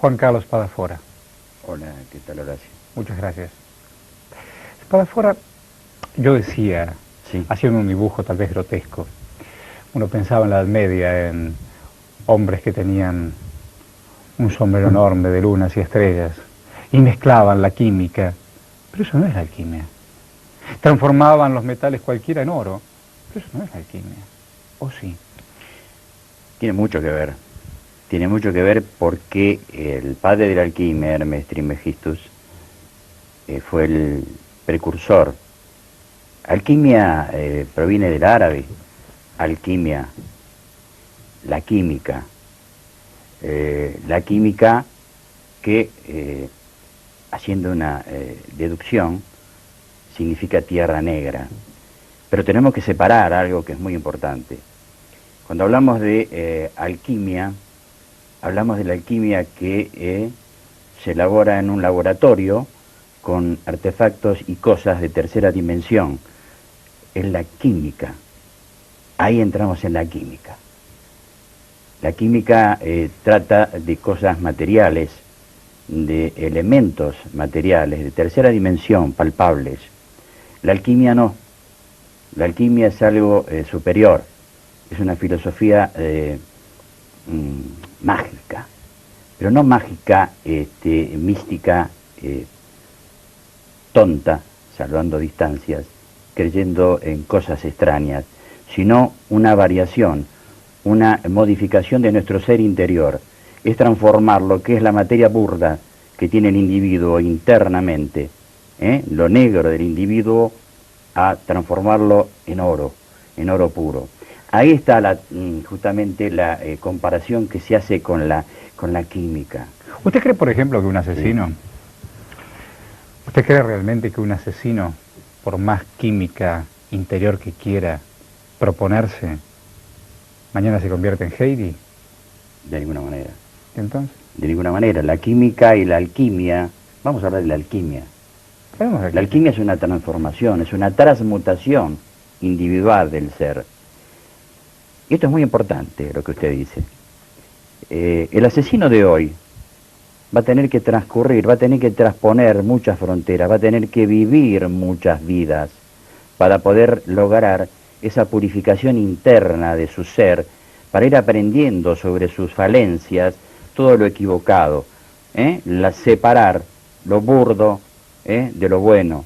Juan Carlos Spadafora. Hola, ¿qué tal, Horacio? Muchas gracias. Spadafora, yo decía, Sí. haciendo un dibujo tal vez grotesco, uno pensaba en la Edad Media en hombres que tenían un sombrero enorme de lunas y estrellas y mezclaban la química, pero eso no es la alquimia. Transformaban los metales cualquiera en oro, pero eso no es la alquimia. ¿O sí? Tiene mucho que ver. Tiene mucho que ver porque el padre de la alquimia, Hermes Trismegistus, fue el precursor. Alquimia proviene del árabe. Alquimia, la química. La química que, haciendo una deducción, significa tierra negra. Pero tenemos que separar algo que es muy importante. Cuando hablamos de alquimia, hablamos de la alquimia que se elabora en un laboratorio con artefactos y cosas de tercera dimensión. Es la química. Ahí entramos en la química. La química trata de cosas materiales, de elementos materiales, de tercera dimensión, palpables. La alquimia no. La alquimia es algo superior. Es una filosofía mágica, pero no mágica mística, tonta, salvando distancias, creyendo en cosas extrañas, sino una variación, una modificación de nuestro ser interior. Es transformar lo que es la materia burda que tiene el individuo internamente, lo negro del individuo, a transformarlo en oro puro. Ahí está justamente la comparación que se hace con la química. ¿Usted cree, por ejemplo, que un asesino, usted cree realmente que un asesino, por más química interior que quiera proponerse, mañana se convierte en Heidi? De ninguna manera. ¿Y entonces? De ninguna manera. La química y la alquimia, vamos a hablar de la alquimia. La alquimia es una transformación, es una transmutación individual del ser. Y esto es muy importante, lo que usted dice. El asesino de hoy va a tener que transcurrir, va a tener que trasponer muchas fronteras, va a tener que vivir muchas vidas para poder lograr esa purificación interna de su ser, para ir aprendiendo sobre sus falencias, todo lo equivocado, separar lo burdo de lo bueno.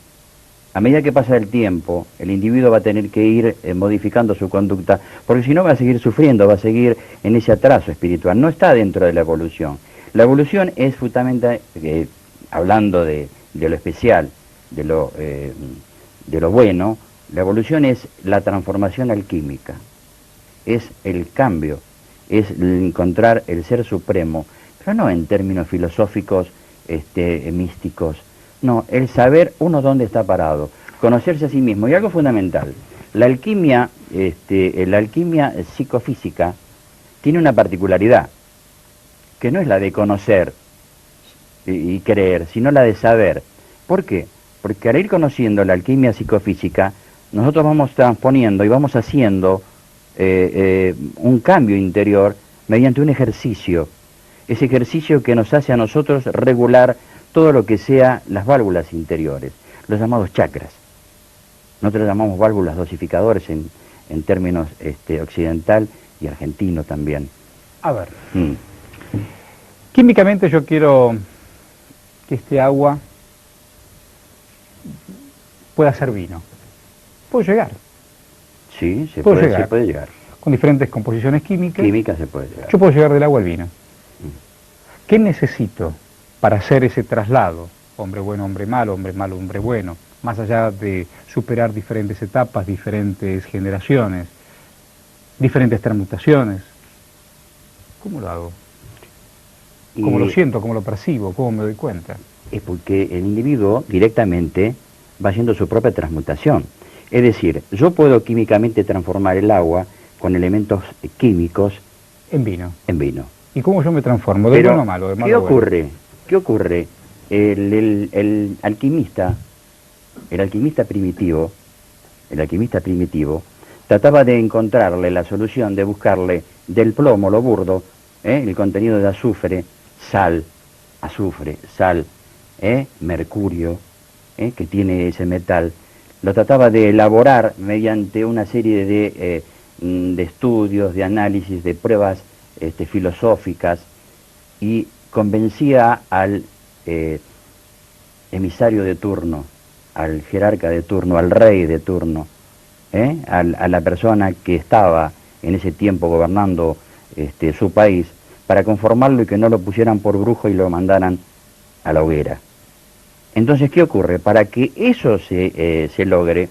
A medida que pasa el tiempo, el individuo va a tener que ir modificando su conducta, porque si no va a seguir sufriendo, va a seguir en ese atraso espiritual. No está dentro de la evolución. La evolución es justamente, hablando de lo especial, de lo bueno, la evolución es la transformación alquímica, es el cambio, es encontrar el ser supremo, pero no en términos filosóficos, místicos. No, el saber uno dónde está parado, conocerse a sí mismo. Y algo fundamental, la alquimia psicofísica tiene una particularidad, que no es la de conocer y creer, sino la de saber. ¿Por qué? Porque al ir conociendo la alquimia psicofísica, nosotros vamos transponiendo y vamos haciendo un cambio interior mediante un ejercicio. Ese ejercicio que nos hace a nosotros regular todo lo que sea las válvulas interiores, los llamados chakras. Nosotros llamamos válvulas dosificadores en términos occidental y argentino también. A ver, químicamente yo quiero que este agua pueda ser vino. ¿Puedo llegar? Sí, se puede llegar. Con diferentes composiciones químicas. Química se puede llegar. Yo puedo llegar del agua al vino. ¿Qué necesito para hacer ese traslado? Hombre bueno, hombre malo, hombre bueno. Más allá de superar diferentes etapas, diferentes generaciones, diferentes transmutaciones. ¿Cómo lo hago? ¿Cómo lo siento? ¿Cómo lo percibo? ¿Cómo me doy cuenta? Es porque el individuo directamente va haciendo su propia transmutación. Es decir, yo puedo químicamente transformar el agua con elementos químicos en vino. ¿Y cómo yo me transformo? ¿De bueno a malo? ¿De malo ¿Qué ocurre? ¿Qué ocurre? El alquimista primitivo, trataba de encontrarle la solución, de buscarle del plomo, lo burdo, el contenido de azufre, sal, azufre, sal, mercurio, que tiene ese metal, lo trataba de elaborar mediante una serie de estudios, de análisis, de pruebas filosóficas, y convencía al emisario de turno, al jerarca de turno, al rey de turno, a la persona que estaba en ese tiempo gobernando su país, para conformarlo y que no lo pusieran por brujo y lo mandaran a la hoguera. Entonces, ¿qué ocurre? Para que eso se logre,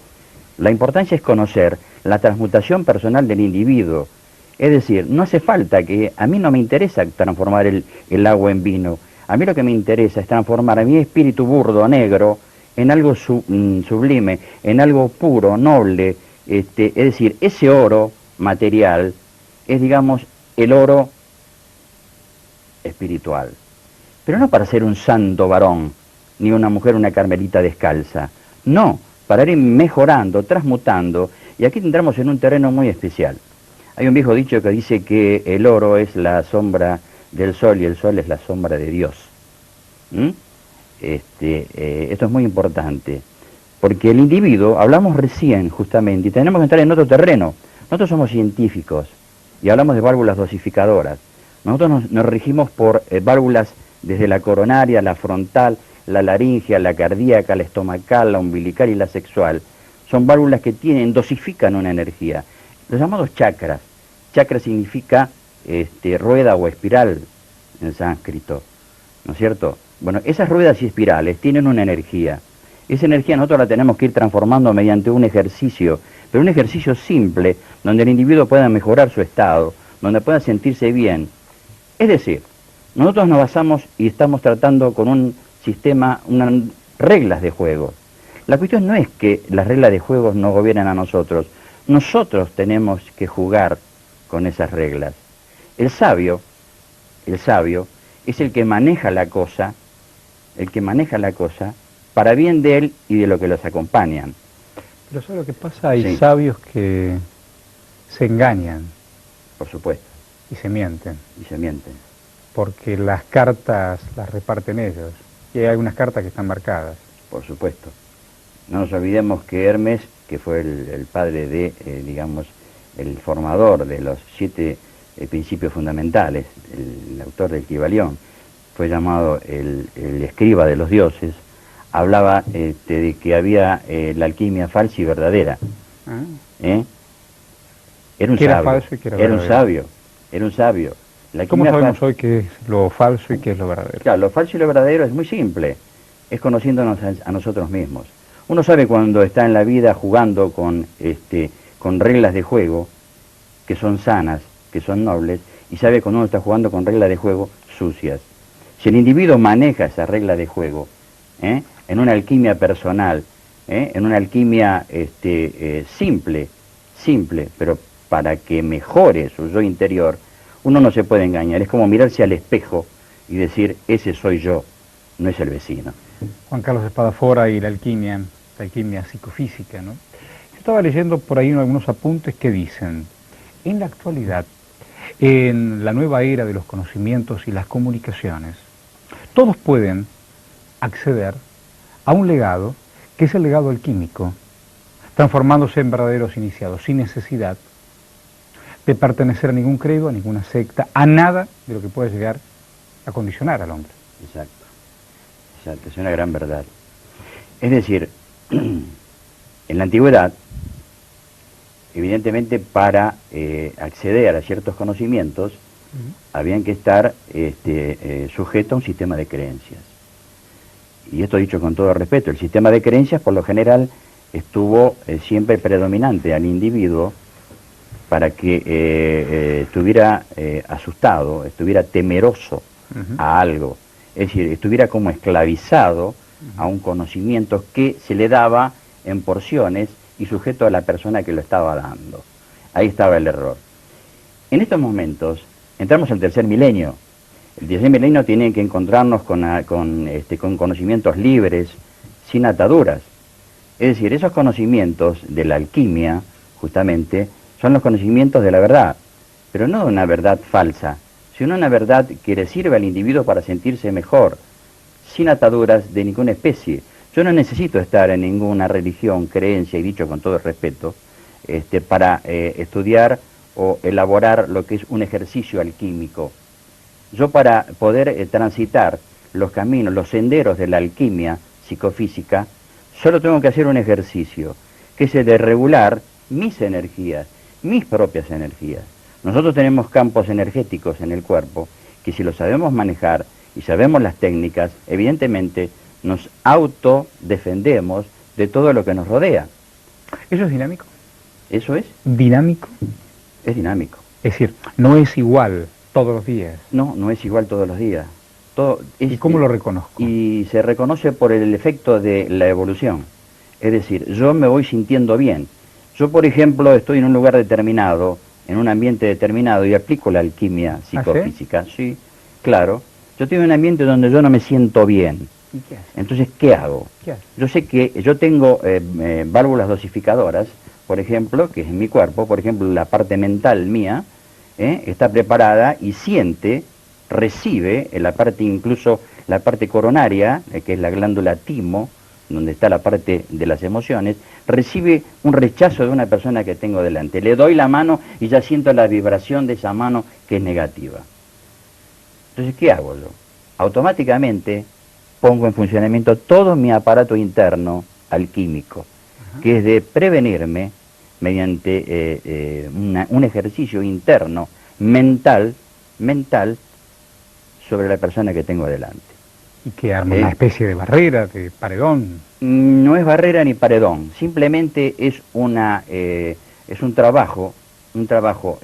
la importancia es conocer la transmutación personal del individuo. Es decir, no hace falta que, a mí no me interesa transformar el agua en vino, a mí lo que me interesa es transformar a mi espíritu burdo, negro, en algo sublime, en algo puro, noble, es decir, ese oro material es, digamos, el oro espiritual. Pero no para ser un santo varón, ni una mujer, una carmelita descalza. No, para ir mejorando, transmutando, y aquí entramos en un terreno muy especial. Hay un viejo dicho que dice que el oro es la sombra del sol y el sol es la sombra de Dios. Esto es muy importante, porque el individuo, hablamos recién justamente, y tenemos que entrar en otro terreno. Nosotros somos científicos y hablamos de válvulas dosificadoras. Nosotros nos regimos por válvulas desde la coronaria, la frontal, la laringea, la cardíaca, la estomacal, la umbilical y la sexual. Son válvulas que dosifican una energía. Los llamados chakras. Chakra significa rueda o espiral en sánscrito, ¿no es cierto? Bueno, esas ruedas y espirales tienen una energía. Esa energía nosotros la tenemos que ir transformando mediante un ejercicio, pero un ejercicio simple, donde el individuo pueda mejorar su estado, donde pueda sentirse bien. Es decir, nosotros nos basamos y estamos tratando con un sistema, unas reglas de juego. La cuestión no es que las reglas de juego nos gobiernen a nosotros. Nosotros tenemos que jugar con esas reglas. El sabio es el que maneja la cosa, para bien de él y de lo que los acompañan. Pero ¿sabes lo que pasa? Hay sabios que se engañan. Por supuesto. Y se mienten. Porque las cartas las reparten ellos. Y hay algunas cartas que están marcadas. Por supuesto. No nos olvidemos que Hermes, que fue el padre de, digamos, el formador de los 7 principios fundamentales, el autor del Kybalión, fue llamado el escriba de los dioses, hablaba de que había la alquimia falsa y verdadera. Era un sabio. Era falso y que era verdadero. Era un sabio. ¿Cómo sabemos hoy qué es lo falso y qué es lo verdadero? Claro, lo falso y lo verdadero es muy simple, es conociéndonos a nosotros mismos. Uno sabe cuando está en la vida jugando con reglas de juego que son sanas, que son nobles, y sabe cuando uno está jugando con reglas de juego sucias. Si el individuo maneja esa regla de juego en una alquimia personal, en una alquimia simple, pero para que mejore su yo interior, uno no se puede engañar. Es como mirarse al espejo y decir, ese soy yo, no es el vecino. Juan Carlos Espadafora y la alquimia psicofísica, ¿no? Yo estaba leyendo por ahí algunos apuntes que dicen, en la actualidad, en la nueva era de los conocimientos y las comunicaciones, todos pueden acceder a un legado que es el legado alquímico, transformándose en verdaderos iniciados, sin necesidad de pertenecer a ningún credo, a ninguna secta, a nada de lo que pueda llegar a condicionar al hombre. Exacto, es una gran verdad. Es decir, en la antigüedad, evidentemente para acceder a ciertos conocimientos, habían que estar sujetos a un sistema de creencias. Y esto dicho con todo respeto, el sistema de creencias por lo general estuvo siempre predominante al individuo para que estuviera asustado, estuviera temeroso a algo, es decir, estuviera como esclavizado a un conocimiento que se le daba en porciones y sujeto a la persona que lo estaba dando. Ahí estaba el error. En estos momentos entramos al tercer milenio. El tercer milenio tiene que encontrarnos con conocimientos libres, sin ataduras. Es decir, esos conocimientos de la alquimia, justamente, son los conocimientos de la verdad, pero no de una verdad falsa, sino una verdad que le sirve al individuo para sentirse mejor, sin ataduras de ninguna especie. Yo no necesito estar en ninguna religión, creencia, y dicho con todo el respeto, para estudiar o elaborar lo que es un ejercicio alquímico. Yo para poder transitar los caminos, los senderos de la alquimia psicofísica, solo tengo que hacer un ejercicio, que es el de regular mis energías, mis propias energías. Nosotros tenemos campos energéticos en el cuerpo, que si los sabemos manejar y sabemos las técnicas, evidentemente nos autodefendemos de todo lo que nos rodea. ¿Eso es dinámico? ¿Eso es? ¿Dinámico? Es dinámico. Es decir, no es igual todos los días. No, no es igual todos los días. ¿Y cómo lo reconozco? Y se reconoce por el efecto de la evolución. Es decir, yo me voy sintiendo bien. Yo, por ejemplo, estoy en un lugar determinado, en un ambiente determinado, y aplico la alquimia psicofísica. Sí, claro. Yo estoy en un ambiente donde yo no me siento bien. ¿Y qué hace? Entonces, ¿qué hago? ¿Qué hace? Yo sé que yo tengo válvulas dosificadoras, por ejemplo, que es en mi cuerpo, por ejemplo, la parte mental mía, está preparada y siente, recibe, en la parte, incluso la parte coronaria, que es la glándula timo, donde está la parte de las emociones, recibe un rechazo de una persona que tengo delante. Le doy la mano y ya siento la vibración de esa mano que es negativa. Entonces, ¿qué hago yo? Automáticamente pongo en funcionamiento todo mi aparato interno alquímico, que es de prevenirme mediante un ejercicio interno, mental, sobre la persona que tengo delante. ¿Y que arma una especie de barrera, de paredón? No es barrera ni paredón, simplemente es un trabajo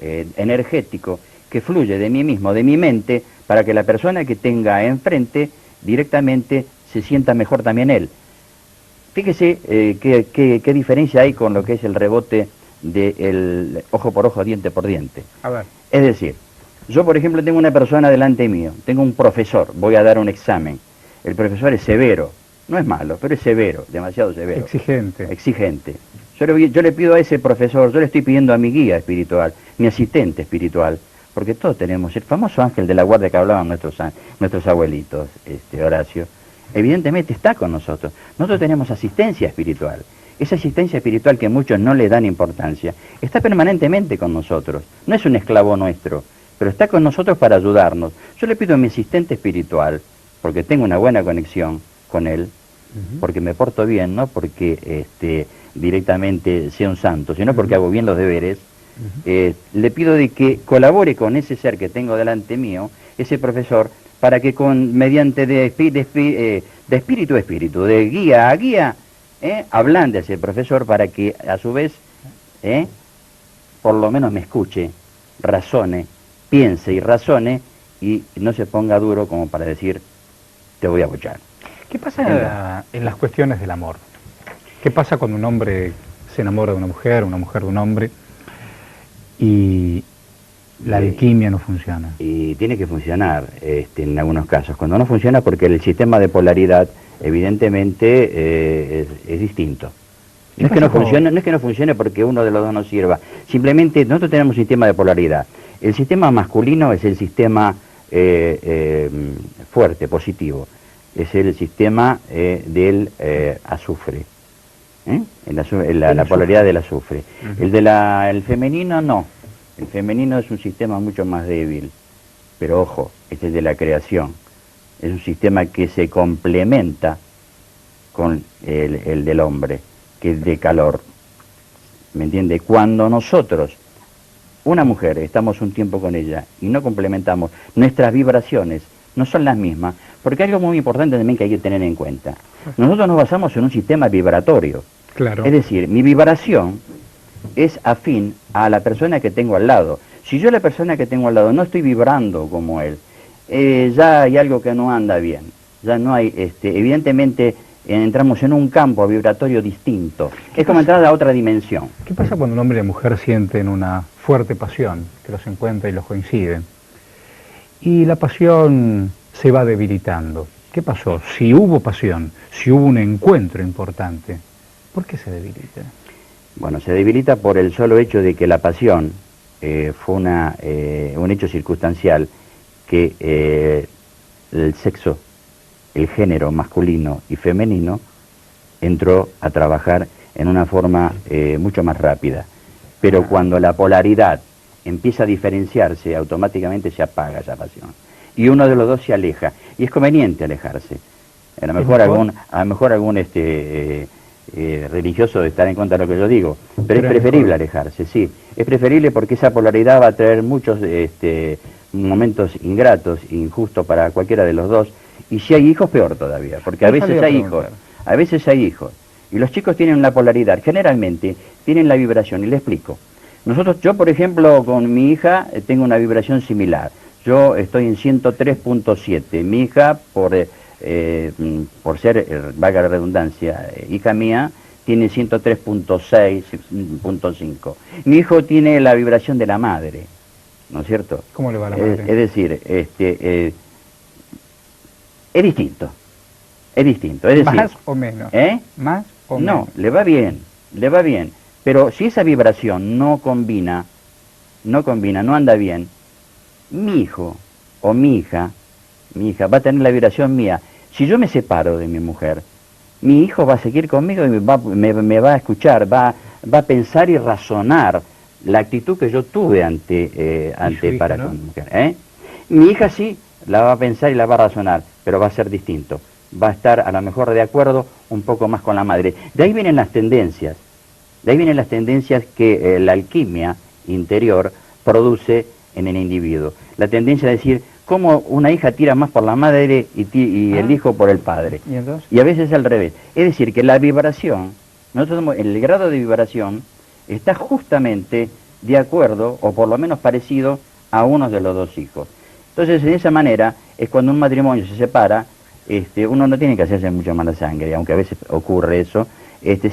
energético que fluye de mí mismo, de mi mente, para que la persona que tenga enfrente directamente se sienta mejor también él. Fíjese qué diferencia hay con lo que es el rebote del ojo por ojo, diente por diente. A ver. Es decir, yo por ejemplo tengo una persona delante mío, tengo un profesor, voy a dar un examen. El profesor es severo, no es malo, pero es severo, demasiado severo. Exigente. Exigente. Yo le pido a ese profesor, yo le estoy pidiendo a mi guía espiritual, mi asistente espiritual, porque todos tenemos el famoso ángel de la guardia que hablaban nuestros abuelitos, Horacio, evidentemente está con nosotros. Nosotros tenemos asistencia espiritual. Esa asistencia espiritual que muchos no le dan importancia, está permanentemente con nosotros. No es un esclavo nuestro, pero está con nosotros para ayudarnos. Yo le pido a mi asistente espiritual, porque tengo una buena conexión con él, porque me porto bien, no porque directamente sea un santo, sino porque hago bien los deberes. Le pido de que colabore con ese ser que tengo delante mío, ese profesor, para que mediante de espíritu a espíritu, de guía a guía, ablande a ese profesor para que a su vez, por lo menos me escuche, razone, piense y razone, y no se ponga duro como para decir, te voy a apoyar. ¿Qué pasa en las cuestiones del amor? ¿Qué pasa cuando un hombre se enamora de una mujer de un hombre, y la alquimia no funciona? Y tiene que funcionar en algunos casos. Cuando no funciona, porque el sistema de polaridad evidentemente es distinto. No es que no funcione porque uno de los dos no sirva. Simplemente nosotros tenemos un sistema de polaridad. El sistema masculino es el sistema fuerte, positivo. Es el sistema del azufre. La polaridad del azufre. El femenino no. El femenino es un sistema mucho más débil. Pero ojo, este es de la creación. Es un sistema que se complementa con el del hombre, que es de calor. ¿Me entiende? Cuando nosotros, una mujer, estamos un tiempo con ella y no complementamos, nuestras vibraciones no son las mismas, porque hay algo muy importante también que hay que tener en cuenta. Nosotros nos basamos en un sistema vibratorio. Claro. Es decir, mi vibración es afín a la persona que tengo al lado. Si yo la persona que tengo al lado no estoy vibrando como él, ya hay algo que no anda bien. Ya no hay, evidentemente entramos en un campo vibratorio distinto. Es como entrar a otra dimensión. ¿Qué pasa cuando un hombre y una mujer sienten una fuerte pasión, que los encuentra y los coincide, y la pasión se va debilitando? ¿Qué pasó? Si hubo pasión, si hubo un encuentro importante, ¿por qué se debilita? Bueno, se debilita por el solo hecho de que la pasión fue un hecho circunstancial que el sexo el género masculino y femenino entró a trabajar en una forma mucho más rápida. Pero cuando la polaridad empieza a diferenciarse, automáticamente se apaga esa pasión. Y uno de los dos se aleja. Y es conveniente alejarse. A lo mejor algún religioso estará en contra de lo que yo digo, pero es preferible alejarse, sí. Es preferible porque esa polaridad va a traer muchos momentos ingratos, injustos para cualquiera de los dos. Y si hay hijos, peor todavía, porque a veces hay hijos. Y los chicos tienen la polaridad, generalmente tienen la vibración, y le explico. Yo por ejemplo, con mi hija tengo una vibración similar. Yo estoy en 103.7, mi hija, por ser, valga la redundancia, hija mía, tiene 103.6, 103.5. Mi hijo tiene la vibración de la madre, ¿no es cierto? ¿Cómo le va a la madre? Es decir, es distinto. Es decir, ¿más o menos? ¿Más o menos? No, le va bien, pero si esa vibración no combina, no anda bien, mi hijo o mi hija va a tener la vibración mía. Si yo me separo de mi mujer, mi hijo va a seguir conmigo y me va a escuchar, va a pensar y razonar la actitud que yo tuve para con mi mujer. Mi hija sí la va a pensar y la va a razonar, pero va a ser distinto. Va a estar a lo mejor de acuerdo un poco más con la madre. De ahí vienen las tendencias. Que la alquimia interior produce en el individuo. La tendencia a decir cómo una hija tira más por la madre y el hijo por el padre. ¿Y a veces al revés. Es decir, que la vibración, el grado de vibración está justamente de acuerdo, o por lo menos parecido, a uno de los dos hijos. Entonces, de esa manera, es cuando un matrimonio se separa, uno no tiene que hacerse mucha mala sangre, aunque a veces ocurre eso,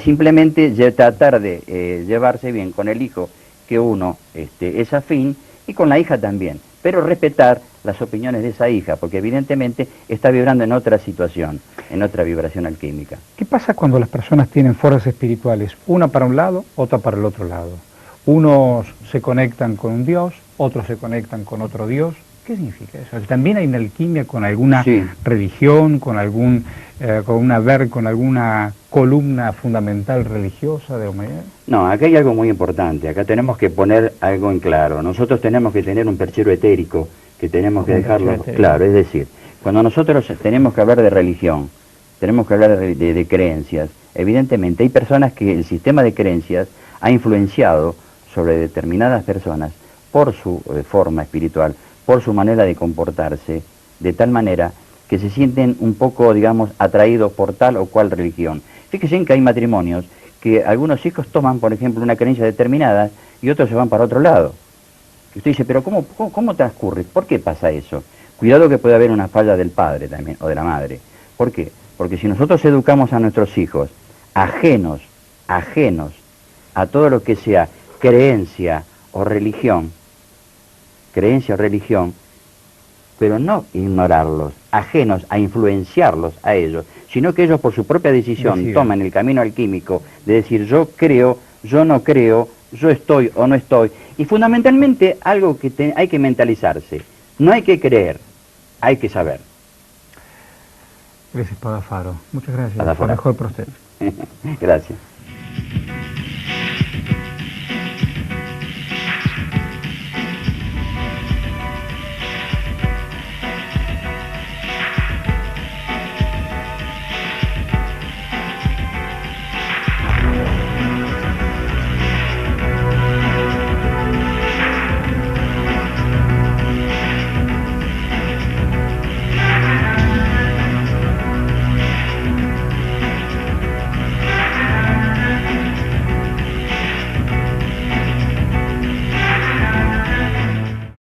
simplemente tratar de llevarse bien con el hijo que uno es afín, y con la hija también, pero respetar las opiniones de esa hija, porque evidentemente está vibrando en otra situación, en otra vibración alquímica. ¿Qué pasa cuando las personas tienen fuerzas espirituales, una para un lado, otra para el otro lado? Unos se conectan con un dios, otros se conectan con otro dios. ¿Qué significa eso? ¿También hay una alquimia con alguna religión, con alguna columna fundamental religiosa de la humanidad? No, acá hay algo muy importante. Acá tenemos que poner algo en claro. Nosotros tenemos que tener un perchero etérico, que tenemos que dejarlo claro. Es decir, cuando nosotros tenemos que hablar de religión, tenemos que hablar de creencias, evidentemente hay personas que el sistema de creencias ha influenciado sobre determinadas personas por su forma espiritual, por su manera de comportarse, de tal manera que se sienten un poco, digamos, atraídos por tal o cual religión. Fíjense en que hay matrimonios que algunos hijos toman, por ejemplo, una creencia determinada y otros se van para otro lado. Y usted dice, pero ¿cómo transcurre? ¿Por qué pasa eso? Cuidado que puede haber una falla del padre también, o de la madre. ¿Por qué? Porque si nosotros educamos a nuestros hijos ajenos a todo lo que sea creencia o religión, pero no ignorarlos, ajenos a influenciarlos a ellos, sino que ellos por su propia decisión toman el camino alquímico de decir yo creo, yo no creo, yo estoy o no estoy. Y fundamentalmente algo que hay que mentalizarse, no hay que creer, hay que saber. Gracias, Padre Faro. Muchas gracias. Lo mejor para usted. Gracias.